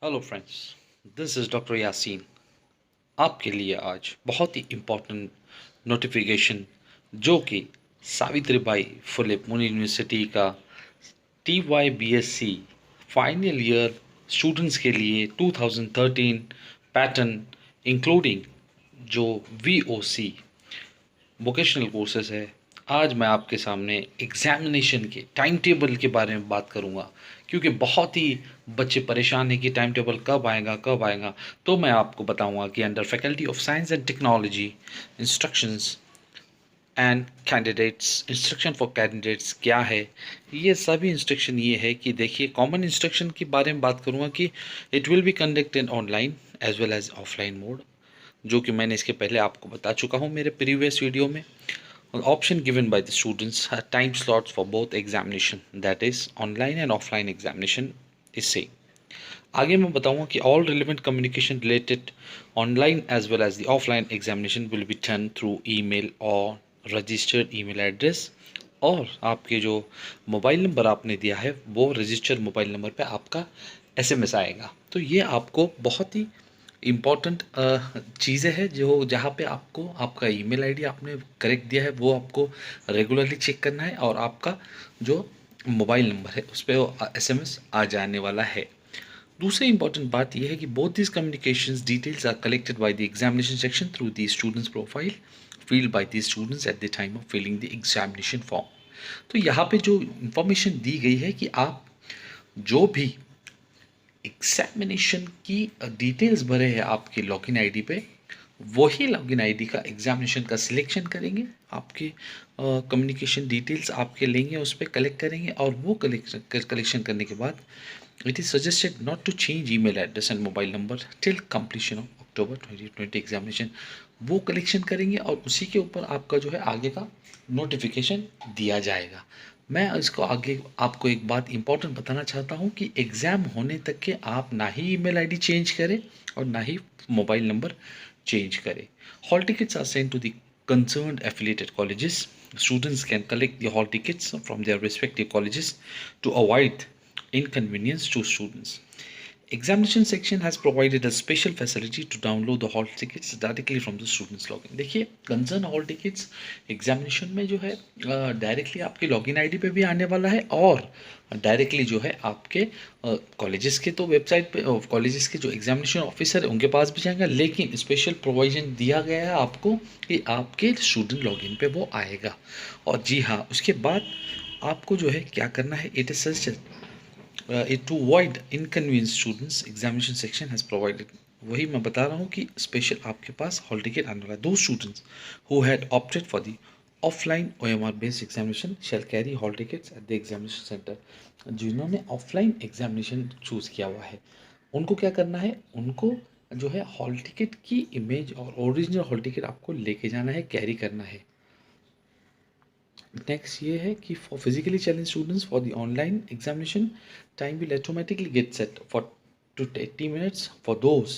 Hello friends, this is doctor Yasin. आपके लिए आज बहुत ही इम्पोर्टेंट नोटिफिकेशन जो कि सावित्रीबाई फुले पुणे यूनिवर्सिटी का TYBSc फाइनल ईयर स्टूडेंट्स के लिए 2013 पैटर्न इंक्लूडिंग जो VOC वोकेशनल कोर्सेज है। आज मैं आपके सामने एग्जामिनेशन के टाइम टेबल के बारे में बात करूंगा, क्योंकि बहुत ही बच्चे परेशान हैं कि टाइम टेबल कब आएगा। तो मैं आपको बताऊंगा कि under faculty of science and technology instructions and candidates, instruction for candidates क्या है। ये सभी इंस्ट्रक्शन ये है कि देखिए, कॉमन इंस्ट्रक्शन के बारे में बात करूंगा कि it will be conducted online as well as offline mode, जो कि मैंने इसके पहले आपको बता चुका हूँ मेरे प्रीवियस वीडियो में। Option given by the students are time slots for both examination, that is online and offline examination is same. आगे मैं बताऊंगा कि all relevant communication related online as well as the offline examination will be done through email or registered email address, और आपके जो mobile number आपने दिया है वो रजिस्टर्ड मोबाइल नंबर पे आपका SMS आएगा। तो ये आपको बहुत ही इम्पॉर्टेंट चीज़ें हैं जो जहाँ पे आपको आपका ईमेल आईडी आपने करेक्ट दिया है वो आपको रेगुलरली चेक करना है, और आपका जो मोबाइल नंबर है उस पर SMS आ जाने वाला है। दूसरी इंपॉर्टेंट बात यह है कि both this communications details are collected by the examination section through the students profile filled by the students at the time of filling the examination form। तो यहाँ पे जो इंफॉर्मेशन दी गई है कि आप जो भी एग्जामिनेशन की डिटेल्स भरे हैं आपके लॉगिन आईडी पे, वही लॉगिन आईडी का एग्जामिनेशन का सिलेक्शन करेंगे, आपके कम्युनिकेशन डिटेल्स आपके लेंगे, उस पर कलेक्ट करेंगे, और वो कलेक्शन करने के बाद it is suggested not to change email address and mobile number till completion of October 2020 examination. वो कलेक्शन करेंगे और उसी के ऊपर आपका जो है आगे का नोटिफिकेशन दिया जाएगा। मैं इसको आगे आपको एक बात इंपॉर्टेंट बताना चाहता हूँ कि एग्ज़ाम होने तक के आप ना ही ईमेल आईडी चेंज करें और ना ही मोबाइल नंबर चेंज करें। Hall tickets are sent to the concerned affiliated colleges. Students can collect the hall tickets from their respective colleges to avoid inconvenience to students. Examination section has provided a special facility to download the hall tickets directly from the students login। देखिए, concern hall tickets examination में जो है directly आपके login ID पे भी आने वाला है, और डायरेक्टली जो है आपके कॉलेजेस के तो वेबसाइट पे कॉलेजेस के जो एग्जामिनेशन ऑफिसर है उनके पास भी जाएगा, लेकिन स्पेशल प्रोविजन दिया गया है आपको कि आपके स्टूडेंट लॉगिन पे वो आएगा। और जी हाँ, उसके बाद आपको जो है क्या करना है, it is such to avoid inconvenience students examination section has provided। वही मैं बता रहा हूँ कि स्पेशल आपके पास हॉल टिकट आने वाला है। Those students who had opted for the offline OMR based examination shall carry hall tickets at the examination centre. जिन्होंने ऑफलाइन एग्जामिनेशन चूज़ किया हुआ है उनको क्या करना है, उनको जो है हॉल टिकट की इमेज और ओरिजिनल हॉल टिकट आपको लेके जाना है, कैरी करना है। नेक्स्ट ये है कि for physically challenge students for the online examination time will automatically get set for to 80 minutes. For those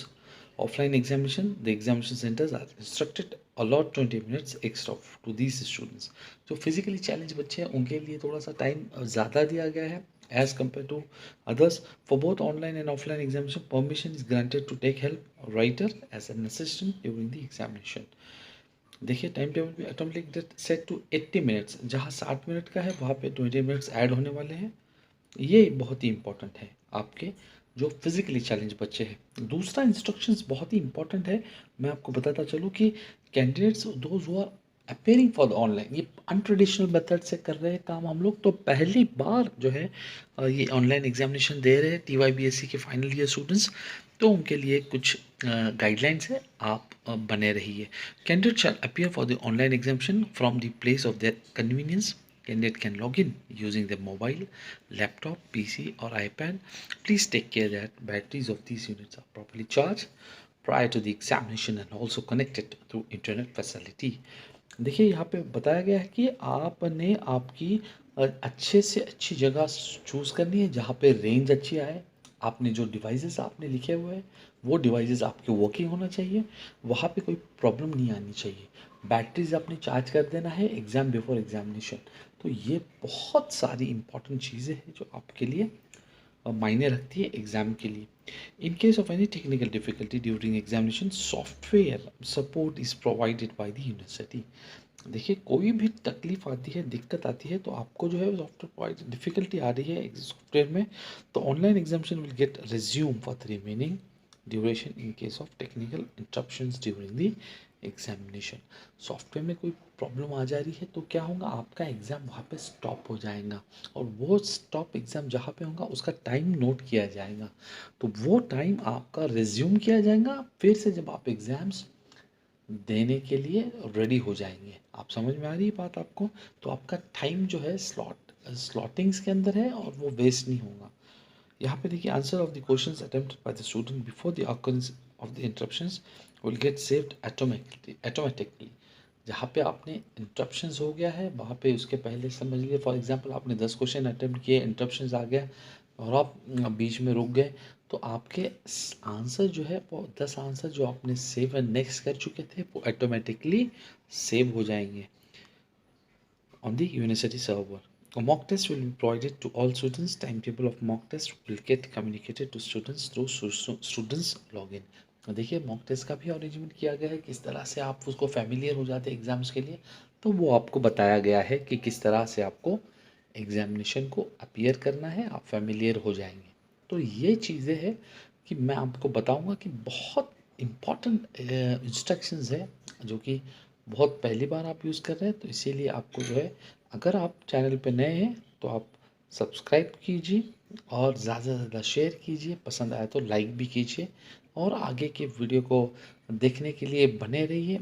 offline examination the examination centres are instructed allot 20 minutes extra to these students. जो physically challenge बच्चे हैं उनके लिए थोड़ा सा time ज़्यादा दिया गया है as compared to others। For both online and offline examination, permission is granted to take help writer as an assistant during the examination। देखिए, टाइम टेबल भी ऑटोमेटिक सेट टू 80 मिनट्स, जहाँ 60 मिनट का है वहाँ पे 20 मिनट्स ऐड होने वाले हैं। ये बहुत ही इंपॉर्टेंट है आपके जो फिजिकली चैलेंज बच्चे हैं। दूसरा इंस्ट्रक्शंस बहुत ही इंपॉर्टेंट है, मैं आपको बताता चलूँ कि candidates those who are appearing for the online, ये अनट्रेडिशनल मेथड से कर रहे हैं काम हम लोग, तो पहली बार जो है ये ऑनलाइन एग्जामिनेशन दे रहे हैं TYBSc के फाइनल ईयर स्टूडेंट्स, तो उनके लिए कुछ गाइडलाइंस है, आप बने रहिए। Candidate shell appear for the online examination from the place of their convenience. Candidate can log in using their mobile, laptop, PC or iPad. Please take care that batteries of these units are properly charged prior to the examination and also connected through internet facility। देखिए, यहाँ पे बताया गया है कि आपने आपकी अच्छे से अच्छी जगह चूज़ करनी है जहाँ पे रेंज अच्छी आए। आपने जो डिवाइसेस आपने लिखे हुए हैं वो डिवाइसेस आपके वर्किंग होना चाहिए, वहाँ पे कोई प्रॉब्लम नहीं आनी चाहिए। बैटरीज आपने चार्ज कर देना है एग्ज़ाम बिफोर एग्जामिनेशन। तो ये बहुत सारी इंपॉर्टेंट चीज़ें हैं जो आपके लिए मायने रखती है एग्ज़ाम के लिए। In case of any technical difficulty during examination, software support is provided by the university. देखिए, कोई भी तकलीफ आती है, दिक्कत आती है, तो आपको जो है सॉफ्टवेयर प्रोवाइड, डिफिकल्टी आ रही है सॉफ्टवेयर में, तो online examination will get resume for the remaining duration in case of technical interruptions during the examination. Software में कोई प्रॉब्लम आ जा रही है तो क्या होगा, आपका एग्ज़ाम वहाँ पे स्टॉप हो जाएगा, और वो स्टॉप एग्ज़ाम जहाँ पे होगा उसका टाइम नोट किया जाएगा, तो वो टाइम आपका रिज्यूम किया जाएगा, फिर से जब आप एग्ज़ाम्स देने के लिए रेडी हो जाएंगे। आप समझ में आ रही है बात आपको? तो आपका टाइम जो है स्लॉटिंग्स के अंदर है, और वो वेस्ट नहीं होगा। यहाँ पे देखिए, answer of the questions attempted by the student before the occurrence of the interruptions will get saved automatically. जहाँ पे आपने इंटरप्शंस हो गया है, वहाँ पे उसके पहले समझ लीजिए, फॉर एग्जांपल आपने 10 क्वेश्चन अटेम्प्ट किए, इंटरप्शंस आ गया और आप बीच में रुक गए, तो आपके आंसर जो है, वो 10 आंसर जो आपने सेव एंड नेक्स्ट कर चुके थे, वो ऑटोमेटिकली सेव हो जाएंगे on the university server. A mock test will be provided to all students. Timetable of mock test will get communicated to students through students login. देखिए, mock test का भी arrangement किया गया है, किस तरह से आप उसको फैमिलियर हो जाते हैं एग्ज़ाम्स के लिए, तो वो आपको बताया गया है कि किस तरह से आपको एग्ज़ामिनेशन को अपीयर करना है, आप फैमिलियर हो जाएंगे। तो ये चीज़ें हैं कि मैं आपको बताऊंगा कि बहुत इम्पॉर्टेंट इंस्ट्रक्शंस है, जो कि बहुत पहली बार आप यूज़ कर रहे हैं, तो इसीलिए आपको जो है, अगर आप चैनल पे नए हैं तो आप सब्सक्राइब कीजिए और ज़्यादा से ज़्यादा शेयर कीजिए, पसंद आया तो लाइक भी कीजिए, और आगे के वीडियो को देखने के लिए बने रहिए।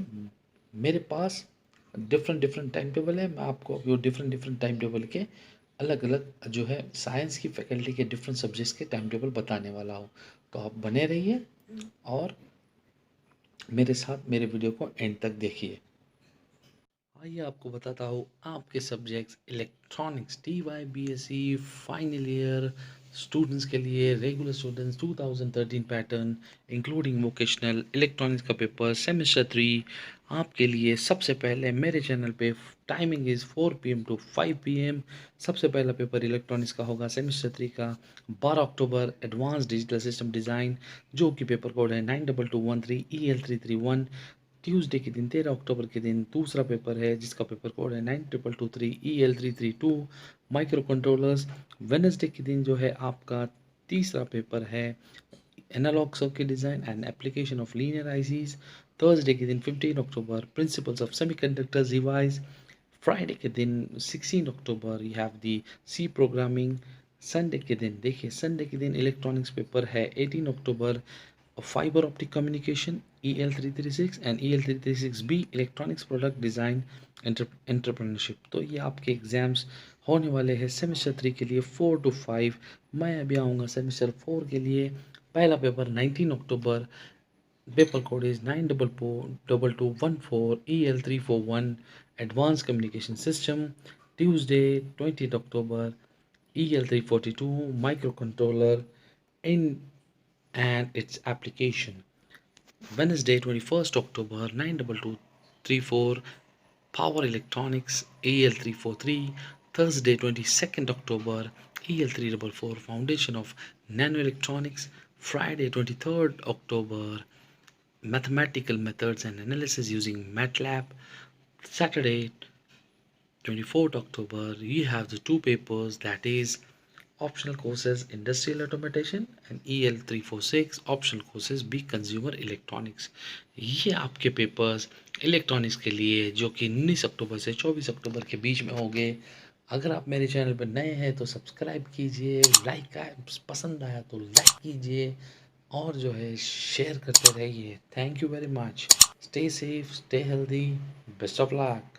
मेरे पास डिफरेंट डिफरेंट टाइम टेबल है, मैं आपको अभी वो डिफरेंट डिफरेंट टाइम टेबल के अलग अलग जो है साइंस की फैकल्टी के डिफरेंट सब्जेक्ट्स के टाइम टेबल बताने वाला हूँ। तो आप बने रहिए और मेरे साथ मेरे वीडियो को एंड तक देखिए। आइए आपको बताता हूँ आपके subjects electronics TY BSc final year students के लिए, regular students 2013 pattern including vocational electronics का पेपर सेमेस्टर 3 आपके लिए। सबसे पहले मेरे चैनल पे timing is 4 PM to 5 PM। सबसे पहला पेपर इलेक्ट्रॉनिक्स का होगा सेमेस्टर 3 का 12 अक्टूबर, एडवांस डिजिटल सिस्टम डिज़ाइन, जो कि पेपर कोड है 92213 EL331। ट्यूसडे के दिन 13 अक्टूबर के दिन दूसरा पेपर है, जिसका पेपर कोड है 9223 EL332 माइक्रो कंट्रोलर्स। वेनसडे के दिन जो है आपका तीसरा पेपर है analog circuit design and application of linear ICs. Thursday के दिन 15 अक्टूबर principles of semiconductor device. Friday के दिन 16 अक्टूबर you have the C programming. Sunday के दिन देखिए, संडे के दिन इलेक्ट्रॉनिक्स पेपर है 18 अक्टूबर fibre optic communication EL336 and EL336B electronics product design entrepreneurship. तो ये आपके एग्ज़ाम्स होने वाले हैं सेमेस्टर 3 के लिए 4 to 5। मैं अभी आऊँगा सेमेस्टर 4 के लिए। पहला paper 19 October, paper code is 92214 EL341 advance communication system. Tuesday 20 October EL342 micro controller in and its application. Wednesday 21st October 92234 Power Electronics EL343. Thursday 22nd October EL344 Foundation of Nanoelectronics. Friday 23rd October Mathematical Methods and Analysis using MATLAB. Saturday 24th October you have the two papers, that is optional courses industrial automation and EL346 optional courses B consumer electronics। ये आपके papers electronics के लिए जो कि 19 अक्टूबर से 24 अक्टूबर के बीच में होंगे। अगर आप मेरे चैनल पर नए हैं तो सब्सक्राइब कीजिए, लाइक पसंद आया तो लाइक कीजिए, और जो है शेयर करते रहिए। Thank you very much. Stay safe, stay healthy, best of luck.